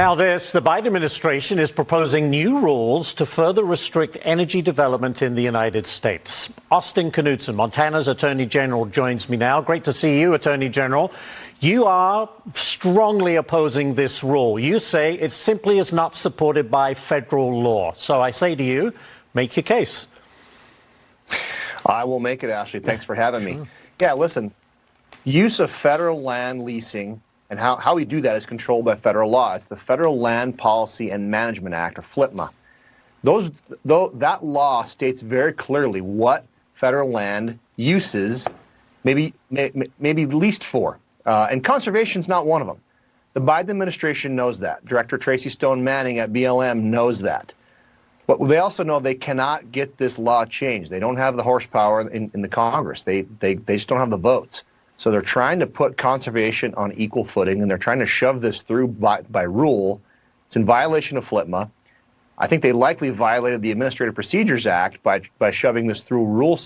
Now the Biden administration is proposing new rules to further restrict energy development in the United States. Austin Kundsen, Montana's Attorney General, joins me now. Great to see you, Attorney General. You are strongly opposing this rule. You say it simply is not supported by federal law. So I say to you, make your case. I will make it, Ashley. Thanks for having me. Yeah, listen, use of federal land leasing and how we do that is controlled by federal law. It's the Federal Land Policy and Management Act, or FLPMA. That law states very clearly what federal land uses maybe leased for. And conservation is not one of them. The Biden administration knows that. Director Tracy Stone Manning at BLM knows that. But they also know they cannot get this law changed. They don't have the horsepower in the Congress. They just don't have the votes. So they're trying to put conservation on equal footing, and they're trying to shove this through by rule. It's in violation of FLPMA. I think they likely violated the Administrative Procedures Act by shoving this rule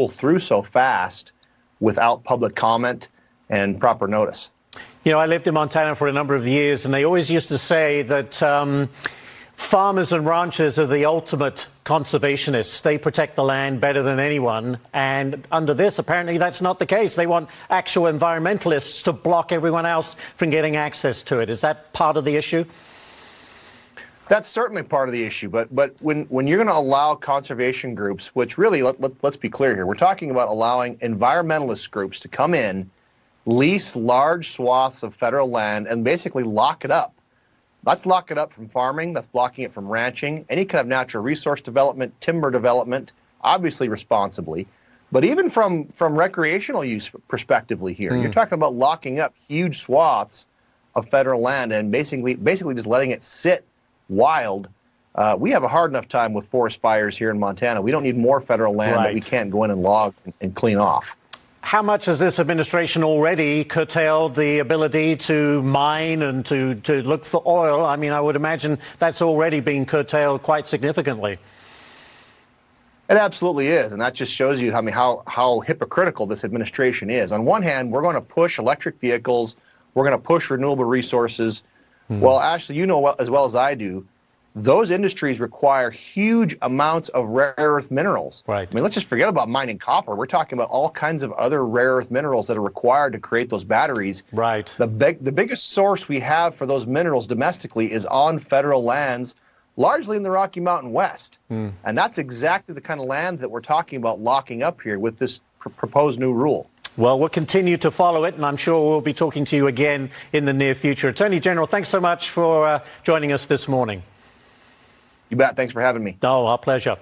through so fast without public comment and proper notice. You know, I lived in Montana for a number of years, and they always used to say that farmers and ranchers are the ultimate conservationists. They protect the land better than anyone. And under this, apparently that's not the case. They want actual environmentalists to block everyone else from getting access to it. Is that part of the issue? That's certainly part of the issue. But when you're going to allow conservation groups, which really, let's be clear here, we're talking about allowing environmentalist groups to come in, lease large swaths of federal land, and basically lock it up. Let's lock it up from farming. That's blocking it from ranching, any kind of natural resource development, timber development, obviously responsibly. But even from recreational use perspectively here, you're talking about locking up huge swaths of federal land and basically just letting it sit wild. We have a hard enough time with forest fires here in Montana. We don't need more federal land that we can't go in and log and clean off. How much has this administration already curtailed the ability to mine and to look for oil? I mean, I would imagine that's already been curtailed quite significantly. It absolutely is, and that just shows you how hypocritical this administration is. On one hand, we're going to push electric vehicles, we're going to push renewable resources. Well, Ashley, you know as well as I do, those industries require huge amounts of rare earth minerals. Right. I mean, let's just forget about mining copper. We're talking about all kinds of other rare earth minerals that are required to create those batteries. Right. The biggest source we have for those minerals domestically is on federal lands, largely in the Rocky Mountain West. And that's exactly the kind of land that we're talking about locking up here with this proposed new rule. Well, we'll continue to follow it, and I'm sure we'll be talking to you again in the near future. Attorney General, thanks so much for joining us this morning. You bet. Thanks for having me. Oh, our pleasure.